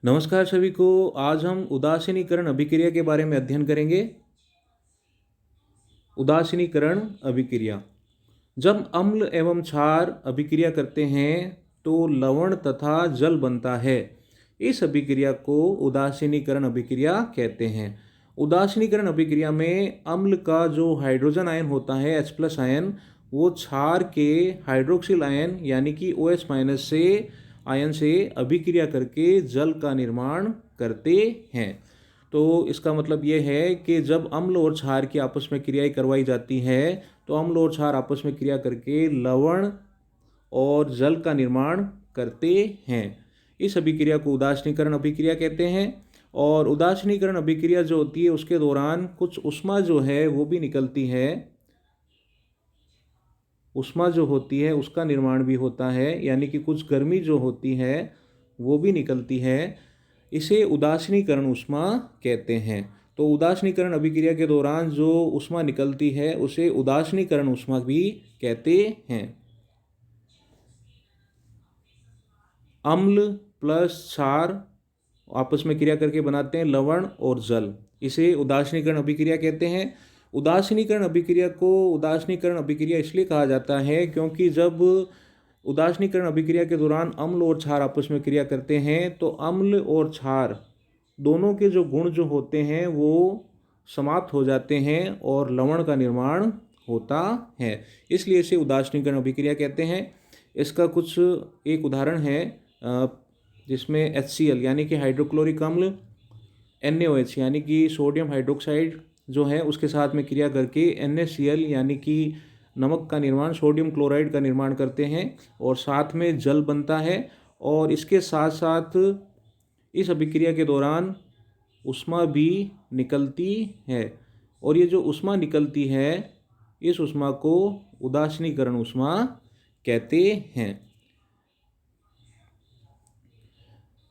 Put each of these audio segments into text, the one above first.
नमस्कार सभी को। आज हम उदासीनीकरण अभिक्रिया के बारे में अध्ययन करेंगे। उदासीनीकरण अभिक्रिया। जब अम्ल एवं क्षार अभिक्रिया करते हैं तो लवण तथा जल बनता है। इस अभिक्रिया को उदासीनीकरण अभिक्रिया कहते हैं। उदासीनीकरण अभिक्रिया में अम्ल का जो हाइड्रोजन आयन होता है H+ आयन, वो क्षार के हाइड्रोक्सिल आयन यानी कि OH- से आयन से अभिक्रिया करके जल का निर्माण करते हैं। तो इसका मतलब ये है कि जब अम्ल और क्षार की आपस में क्रियाएं करवाई जाती है तो अम्ल और क्षार आपस में क्रिया करके लवण और जल का निर्माण करते हैं। इस अभिक्रिया को उदासीनीकरण अभिक्रिया कहते हैं। और उदासीनीकरण अभिक्रिया जो होती है उसके दौरान कुछ ऊष्मा जो है वो भी निकलती है। ऊष्मा जो होती है उसका निर्माण भी होता है, यानी कि कुछ गर्मी जो होती है वो भी निकलती है। इसे उदासीनीकरण ऊष्मा कहते हैं। तो उदासीनीकरण अभिक्रिया के दौरान जो ऊष्मा निकलती है उसे उदासीनीकरण ऊष्मा भी कहते हैं। अम्ल प्लस क्षार आपस में क्रिया करके बनाते हैं लवण और जल, इसे उदासीनीकरण अभिक्रिया कहते हैं। उदासीनीकरण अभिक्रिया को उदासीनीकरण अभिक्रिया इसलिए कहा जाता है क्योंकि जब उदासीनीकरण अभिक्रिया के दौरान अम्ल और क्षार आपस में क्रिया करते हैं तो अम्ल और क्षार दोनों के जो गुण जो होते हैं वो समाप्त हो जाते हैं और लवण का निर्माण होता है। इसलिए इसे उदासीनीकरण अभिक्रिया कहते हैं। इसका कुछ एक उदाहरण है जिसमें HCl यानी कि हाइड्रोक्लोरिक अम्ल, NaOH यानी कि सोडियम हाइड्रोक्साइड जो है उसके साथ में क्रिया करके NaCl यानी कि नमक का निर्माण, सोडियम क्लोराइड का निर्माण करते हैं और साथ में जल बनता है। और इसके साथ साथ इस अभिक्रिया के दौरान ऊष्मा भी निकलती है और ये जो ऊष्मा निकलती है इस ऊष्मा को उदासीनीकरण ऊष्मा कहते हैं।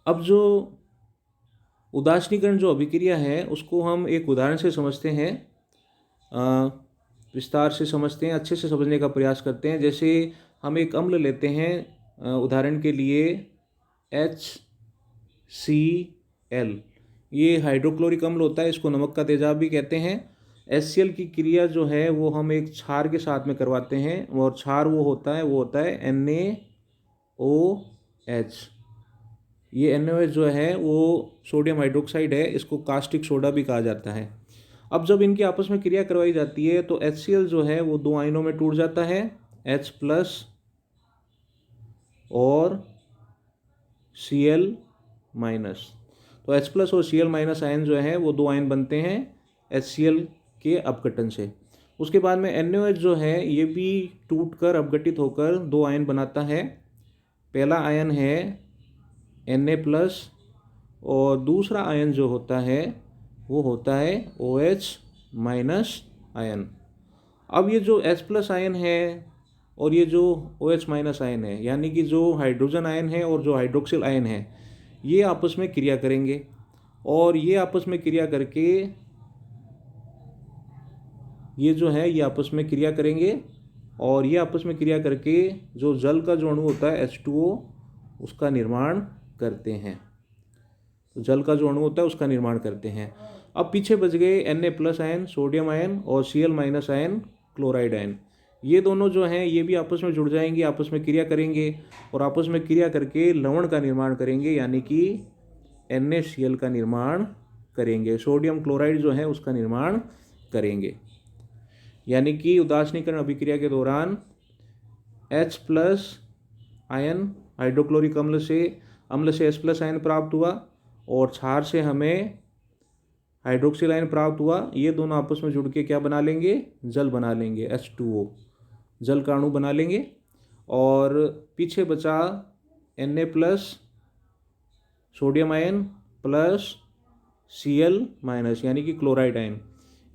अब जो उदासीनीकरण जो अभिक्रिया है उसको हम एक उदाहरण से समझते हैं, विस्तार से समझते हैं, अच्छे से समझने का प्रयास करते हैं। जैसे हम एक अम्ल लेते हैं, उदाहरण के लिए HCl, ये हाइड्रोक्लोरिक अम्ल होता है, इसको नमक का तेजाब भी कहते हैं। HCl की क्रिया जो है वो हम एक क्षार के साथ में करवाते हैं और क्षार वो होता है NaOH। ये NaOH जो है वो सोडियम हाइड्रोक्साइड है, इसको कास्टिक सोडा भी कहा जाता है। अब जब इनकी आपस में क्रिया करवाई जाती है तो HCl जो है वो दो आयनों में टूट जाता है, H+ और Cl-। तो H+ और Cl- आयन जो है वो दो आयन बनते हैं HCl के अपघटन से। उसके बाद में NaOH जो है ये भी टूटकर अपघटित होकर दो आयन बनाता है। पहला आयन है Na+ और दूसरा आयन जो होता है वो होता है OH- आयन। अब ये जो H+ आयन है और ये जो OH- आयन है, यानी कि जो हाइड्रोजन आयन है और जो हाइड्रोक्सिल आयन है, ये आपस में क्रिया करेंगे और ये आपस में क्रिया करके ये जो है ये आपस में क्रिया करेंगे और ये आपस में क्रिया करके जो जल का जो अणु होता है H2O उसका निर्माण करते हैं। तो जल का जो अणु होता है उसका निर्माण करते हैं। अब पीछे बच गए Na+ आयन, सोडियम आयन और Cl- आयन, क्लोराइड आयन। ये दोनों जो हैं ये भी आपस में जुड़ जाएंगे, आपस में क्रिया करेंगे और आपस में क्रिया करके लवण का निर्माण करेंगे, यानी कि NaCl का निर्माण करेंगे, सोडियम क्लोराइड जो है उसका निर्माण करेंगे। यानी कि उदासीनीकरण अभिक्रिया के दौरान H+ आयन हाइड्रोक्लोरिक अम्ल से H+ आयन प्राप्त हुआ और क्षार से हमें हाइड्रोक्सिल आयन प्राप्त हुआ। ये दोनों आपस में जुड़ के क्या बना लेंगे? जल बना लेंगे, H2O, जल का अणु बना लेंगे। और पीछे बचा Na+, sodium ion plus Cl- यानी कि क्लोराइड आयन,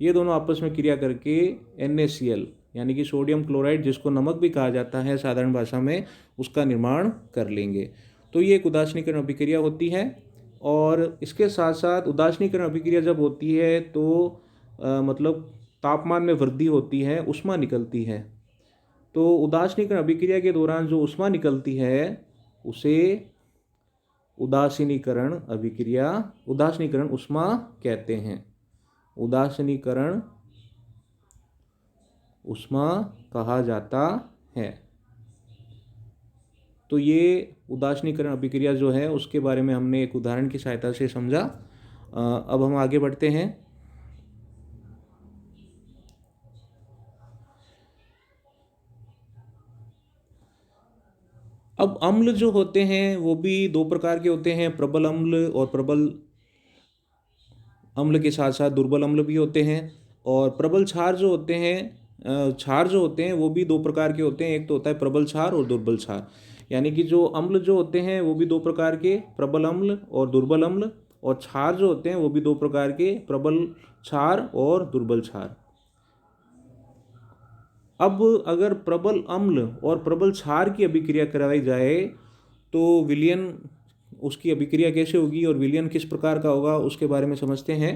ये दोनों आपस में क्रिया करके NaCl यानी कि सोडियम क्लोराइड, जिसको नमक भी कहा जाता है साधारण भाषा में, उसका निर्माण कर लेंगे। तो ये एक उदासीनीकरण अभिक्रिया होती है। और इसके साथ साथ उदासीनीकरण अभिक्रिया जब होती है तो मतलब तापमान में वृद्धि होती है, ऊष्मा निकलती है। तो उदासीनीकरण अभिक्रिया के दौरान जो ऊष्मा निकलती है उसे उदासीनीकरण अभिक्रिया, उदासीनीकरण ऊष्मा कहते हैं। उदासीनीकरण ऊष्मा कहा जाता है। तो ये उदासीनीकरण अभिक्रिया जो है उसके बारे में हमने एक उदाहरण की सहायता से समझा। अब हम आगे बढ़ते हैं। अब अम्ल जो होते हैं वो भी दो प्रकार के होते हैं, प्रबल अम्ल और प्रबल अम्ल के साथ साथ दुर्बल अम्ल भी होते हैं। और प्रबल क्षार जो होते हैं, क्षार जो होते हैं वो भी दो प्रकार के होते हैं। एक तो होता है प्रबल क्षार और दुर्बल क्षार। यानी कि जो अम्ल जो होते हैं वो भी दो प्रकार के, प्रबल अम्ल और दुर्बल अम्ल। और क्षार जो होते हैं वो भी दो प्रकार के, प्रबल क्षार और दुर्बल क्षार। अब अगर प्रबल अम्ल और प्रबल क्षार की अभिक्रिया कराई जाए तो विलयन, उसकी अभिक्रिया कैसे होगी और विलयन किस प्रकार का होगा उसके बारे में समझते हैं।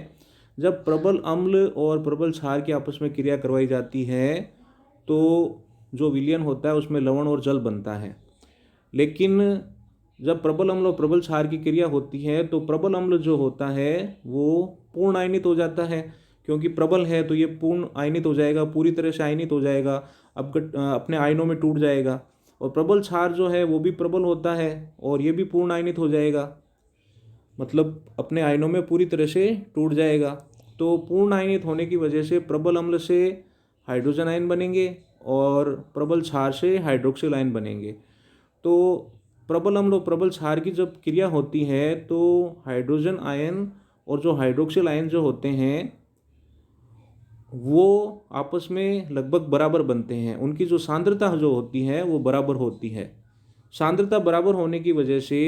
जब प्रबल अम्ल और प्रबल क्षार की आपस में क्रिया करवाई जाती है तो जो विलयन होता है उसमें लवण और जल बनता है। लेकिन जब प्रबल अम्ल और प्रबल क्षार की क्रिया होती है तो प्रबल अम्ल जो होता है वो पूर्ण आयनित हो जाता है, क्योंकि प्रबल है तो ये पूर्ण आयनित हो जाएगा, पूरी तरह से आयनित हो जाएगा, अब अपने आयनों में टूट जाएगा। और प्रबल क्षार जो है वो भी प्रबल होता है और ये भी पूर्ण आयनित हो जाएगा, मतलब अपने आयनों में पूरी तरह से टूट जाएगा। तो पूर्ण आयनित होने की वजह से प्रबल अम्ल से हाइड्रोजन आयन बनेंगे और प्रबल क्षार से हाइड्रोक्सिल आयन बनेंगे। तो प्रबल अम्ल और प्रबल क्षार की जब क्रिया होती है तो हाइड्रोजन आयन और जो हाइड्रोक्सिल आयन जो होते हैं वो आपस में लगभग बराबर बनते हैं। उनकी जो सांद्रता जो होती है वो बराबर होती है। सांद्रता बराबर होने की वजह से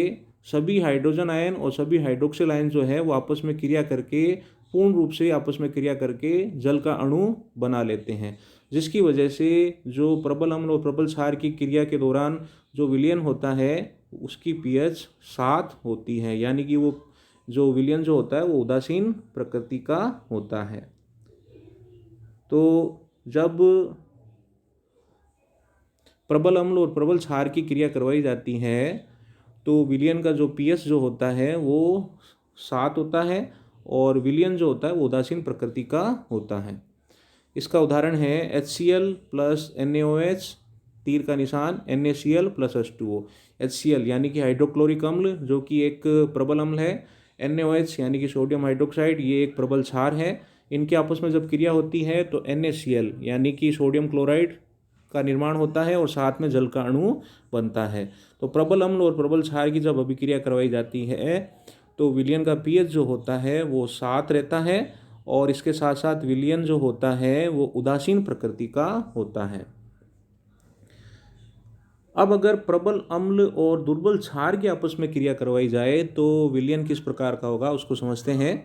सभी हाइड्रोजन आयन और सभी हाइड्रोक्सिल आयन जो है वो आपस में क्रिया करके, पूर्ण रूप से आपस में क्रिया करके जल का अणु बना लेते हैं, जिसकी वजह से जो प्रबल अम्ल और प्रबल क्षार की क्रिया के दौरान जो विलयन होता है उसकी pH 7 होती है। यानी कि वो जो विलयन जो होता है वो उदासीन प्रकृति का होता है। तो जब प्रबल अम्ल और प्रबल क्षार की क्रिया करवाई जाती है तो विलयन का जो pH जो होता है वो 7 होता है और विलयन जो होता है वो उदासीन प्रकृति का होता है। इसका उदाहरण है HCl प्लस NaOH, तीर का निशान NaCl प्लस H2O। HCl यानी कि हाइड्रोक्लोरिक अम्ल जो कि एक प्रबल अम्ल है, NaOH यानी कि सोडियम हाइड्रोक्साइड ये एक प्रबल क्षार है। इनके आपस में जब क्रिया होती है तो NaCl यानी कि सोडियम क्लोराइड का निर्माण होता है और साथ में जल का अणु बनता है। तो प्रबल अम्ल और प्रबल क्षार की जब अभिक्रिया करवाई जाती है तो विलयन का pH जो होता है वो 7 रहता है और इसके साथ साथ विलयन जो होता है वो उदासीन प्रकृति का होता है। अब अगर प्रबल अम्ल और दुर्बल क्षार की आपस में क्रिया करवाई जाए तो विलयन किस प्रकार का होगा उसको समझते हैं।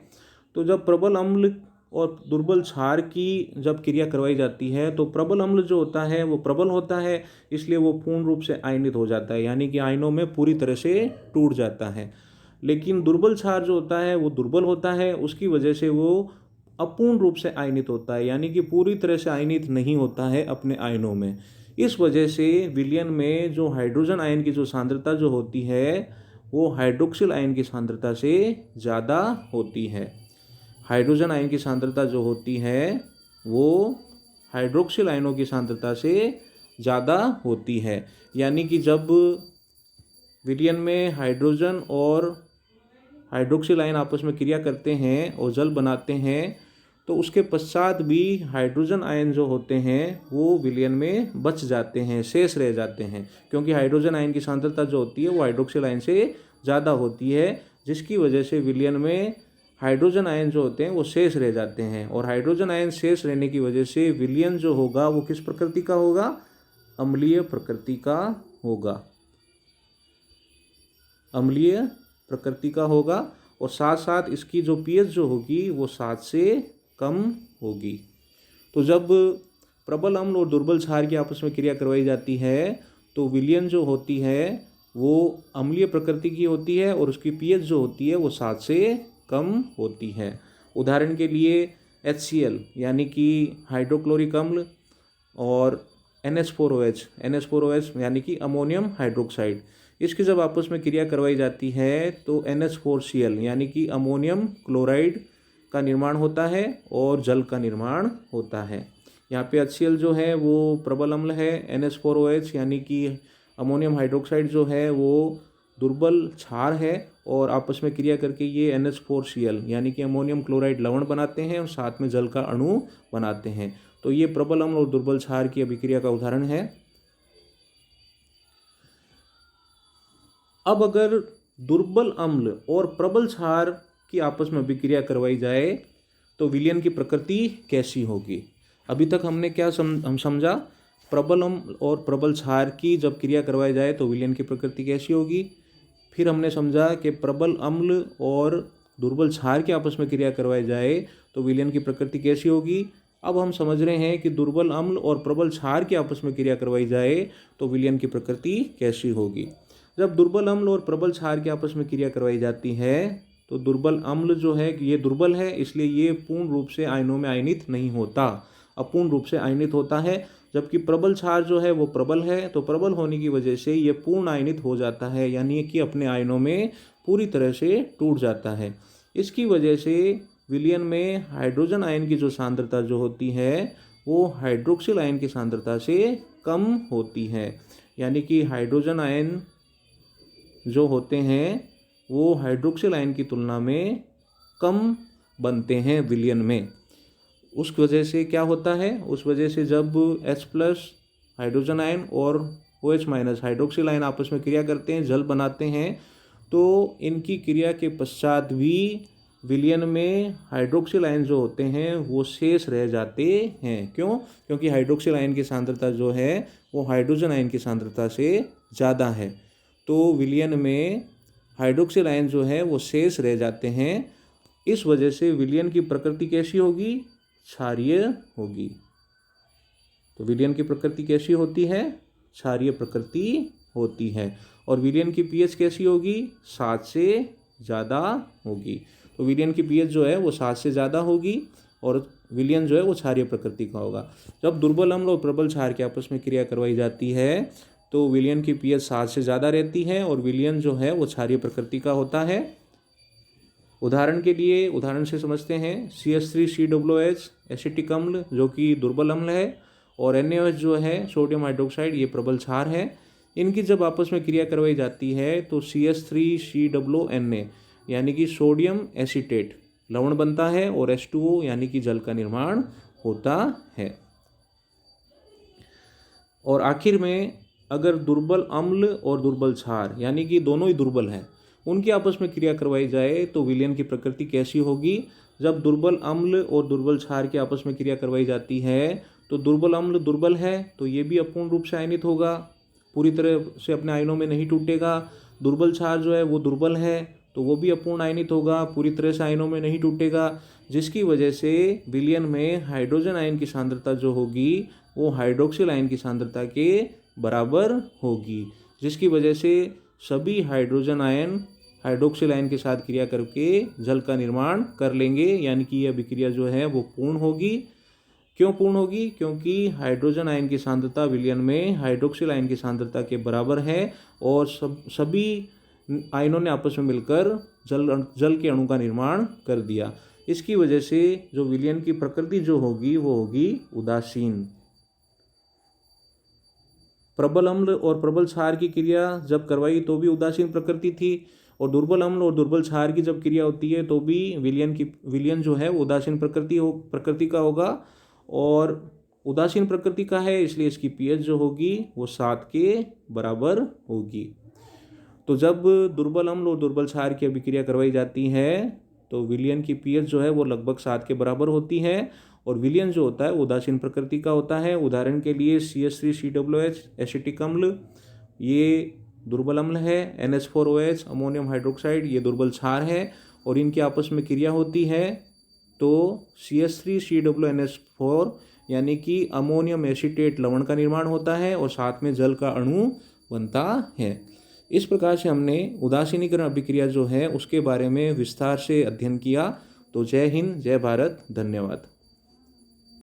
तो जब प्रबल अम्ल और दुर्बल क्षार की जब क्रिया करवाई जाती है तो प्रबल अम्ल जो होता है वो प्रबल होता है, इसलिए वो पूर्ण रूप से आयनित हो जाता है, यानी कि आयनों में पूरी तरह से टूट जाता है। लेकिन दुर्बल क्षार जो होता है वो दुर्बल होता है, उसकी वजह से वो अपूर्ण रूप से आयनित होता है, यानी कि पूरी तरह से आयनित नहीं होता है अपने आयनों में। इस वजह से विलयन में जो हाइड्रोजन आयन की जो सांद्रता जो होती है वो हाइड्रोक्सिल आयन की सांद्रता से ज़्यादा होती है। हाइड्रोजन आयन की सांद्रता जो होती है वो हाइड्रोक्सिल आयनों की सांद्रता से ज़्यादा होती है। यानी कि जब विलयन में हाइड्रोजन और हाइड्रोक्सिल आयन आपस में क्रिया करते हैं और जल बनाते हैं तो उसके पश्चात भी हाइड्रोजन आयन जो होते हैं वो विलयन में बच जाते हैं, शेष रह जाते हैं, क्योंकि हाइड्रोजन आयन की सांद्रता जो होती है वो हाइड्रोक्सिल आयन से ज़्यादा होती है, जिसकी वजह से विलयन में हाइड्रोजन आयन जो होते हैं वो शेष रह जाते हैं। और हाइड्रोजन आयन शेष रहने की वजह से विलयन जो होगा वो किस प्रकृति का होगा? अम्लीय प्रकृति का होगा, अम्लीय प्रकृति का होगा। और साथ साथ इसकी जो pH जो होगी वो 7 से कम होगी। तो जब प्रबल अम्ल और दुर्बल क्षार की आपस में क्रिया करवाई जाती है तो विलयन जो होती है वो अम्लीय प्रकृति की होती है और उसकी pH जो होती है वो 7 से कम होती है। उदाहरण के लिए HCl यानी कि हाइड्रोक्लोरिक अम्ल और NH4OH यानी कि अमोनियम हाइड्रोक्साइड, इसकी जब आपस में क्रिया करवाई जाती है तो NH4Cl यानी कि अमोनियम क्लोराइड का निर्माण होता है और जल का निर्माण होता है। यहाँ पे HCl जो है वो प्रबल अम्ल है, NH4OH यानी कि अमोनियम हाइड्रोक्साइड जो है वो दुर्बल क्षार है और आपस में क्रिया करके ये NH4Cl यानी कि अमोनियम क्लोराइड लवण बनाते हैं और साथ में जल का अणु बनाते हैं। तो ये प्रबल अम्ल और दुर्बल क्षार की अभिक्रिया का उदाहरण है। अब अगर दुर्बल अम्ल और प्रबल क्षार की आपस में अभिक्रिया करवाई जाए तो विलयन की प्रकृति कैसी होगी। अभी तक हमने क्या हम समझा, प्रबल अम्ल और प्रबल क्षार की जब क्रिया करवाई जाए तो विलयन की प्रकृति कैसी होगी। फिर हमने समझा कि प्रबल अम्ल और दुर्बल क्षार की आपस में क्रिया करवाई जाए तो विलयन की प्रकृति कैसी होगी। अब हम समझ रहे हैं कि दुर्बल अम्ल और प्रबल क्षार की आपस में क्रिया करवाई जाए तो विलयन की प्रकृति कैसी होगी। जब दुर्बल अम्ल और प्रबल क्षार की आपस में क्रिया करवाई जाती है तो दुर्बल अम्ल जो है ये दुर्बल है, इसलिए ये पूर्ण रूप से आयनों में आयनित नहीं होता, अपूर्ण रूप से आयनित होता है। जबकि प्रबल क्षार जो है वो प्रबल है, तो प्रबल होने की वजह से ये पूर्ण आयनित हो जाता है, यानी कि अपने आयनों में पूरी तरह से टूट जाता है। इसकी वजह से विलयन में हाइड्रोजन आयन की जो सांद्रता जो होती है वो हाइड्रोक्सिल आयन की सांद्रता से कम होती है, यानी कि हाइड्रोजन आयन जो होते हैं वो हाइड्रोक्सिल आयन की तुलना में कम बनते हैं विलयन में। उस वजह से क्या होता है, उस वजह से जब H+ हाइड्रोजन आयन और OH- हाइड्रोक्सिल आयन आपस में क्रिया करते हैं, जल बनाते हैं, तो इनकी क्रिया के पश्चात भी विलयन में हाइड्रोक्सिल आयन जो होते हैं वो शेष रह जाते हैं। क्यों? क्योंकि हाइड्रोक्सिल आयन की सांद्रता जो है वो हाइड्रोजन आयन की सांद्रता से ज़्यादा है, तो विलयन में हाइड्रोक्सिल आयन जो है वो शेष रह जाते हैं। इस वजह से विलयन की प्रकृति कैसी होगी, क्षारीय होगी। तो विलयन की प्रकृति कैसी होती है, क्षारीय प्रकृति होती है। और विलयन की pH कैसी होगी, 7 से ज़्यादा होगी। तो विलयन की pH जो है वो 7 से ज़्यादा होगी और विलयन जो है वो क्षारीय प्रकृति का होगा। जब दुर्बल अम्ल और प्रबल क्षार के आपस में क्रिया करवाई जाती है तो विलयन की pH 7 से ज़्यादा रहती है और विलयन जो है वो क्षारीय प्रकृति का होता है। उदाहरण के लिए उदाहरण से समझते हैं, CH3COOH एसिटिक अम्ल जो कि दुर्बल अम्ल है और NaOH जो है सोडियम हाइड्रोक्साइड ये प्रबल क्षार है। इनकी जब आपस में क्रिया करवाई जाती है तो CH3COONA यानी कि सोडियम एसीटेट लवण बनता है और H2O यानी कि जल का निर्माण होता है। और आखिर में अगर दुर्बल अम्ल और दुर्बल क्षार यानी कि दोनों ही दुर्बल हैं, उनकी आपस में क्रिया करवाई जाए तो विलयन की प्रकृति कैसी होगी। जब दुर्बल अम्ल और दुर्बल क्षार की आपस में क्रिया करवाई जाती है तो दुर्बल अम्ल दुर्बल है तो ये भी अपूर्ण रूप से आयनित होगा, पूरी तरह से अपने आयनों में नहीं टूटेगा। दुर्बल क्षार जो है वो दुर्बल है तो वो भी अपूर्ण आयनित होगा, पूरी तरह से आयनों में नहीं टूटेगा, जिसकी वजह से विलयन में हाइड्रोजन आयन की सांद्रता जो होगी वो हाइड्रोक्सिल आयन की सांद्रता के बराबर होगी, जिसकी वजह से सभी हाइड्रोजन आयन हाइड्रोक्सिल आयन के साथ क्रिया करके जल का निर्माण कर लेंगे, यानी कि यह अभिक्रिया जो है वो पूर्ण होगी। क्यों पूर्ण होगी? क्योंकि हाइड्रोजन आयन की सांद्रता विलयन में हाइड्रोक्सिल आयन की सांद्रता के बराबर है और सभी आयनों ने आपस में मिलकर जल के अणु का निर्माण कर दिया। इसकी वजह से जो विलयन की प्रकृति जो होगी वो होगी उदासीन। प्रबल अम्ल और प्रबल क्षार की क्रिया जब करवाई तो भी उदासीन प्रकृति थी और दुर्बल अम्ल और दुर्बल क्षार की जब क्रिया होती है तो भी विलयन जो है उदासीन प्रकृति का होगा और उदासीन प्रकृति का है, इसलिए इसकी pH जो होगी वो 7 के बराबर होगी। तो जब दुर्बल अम्ल और दुर्बल क्षार की अभिक्रिया करवाई जाती है तो विलयन की pH जो है वो लगभग 7 के बराबर होती है और विलयन जो होता है वो उदासीन प्रकृति का होता है। उदाहरण के लिए CH3COOH एसिटिक अम्ल ये दुर्बल अम्ल है, NH4OH अमोनियम हाइड्रोक्साइड ये दुर्बल क्षार है और इनकी आपस में क्रिया होती है तो CH3COONH4 यानी कि अमोनियम एसीटेट लवण का निर्माण होता है और साथ में जल का अणु बनता है। इस प्रकार से हमने उदासीनीकरण अभिक्रिया जो है उसके बारे में विस्तार से अध्ययन किया। तो जय हिंद, जय भारत, धन्यवाद।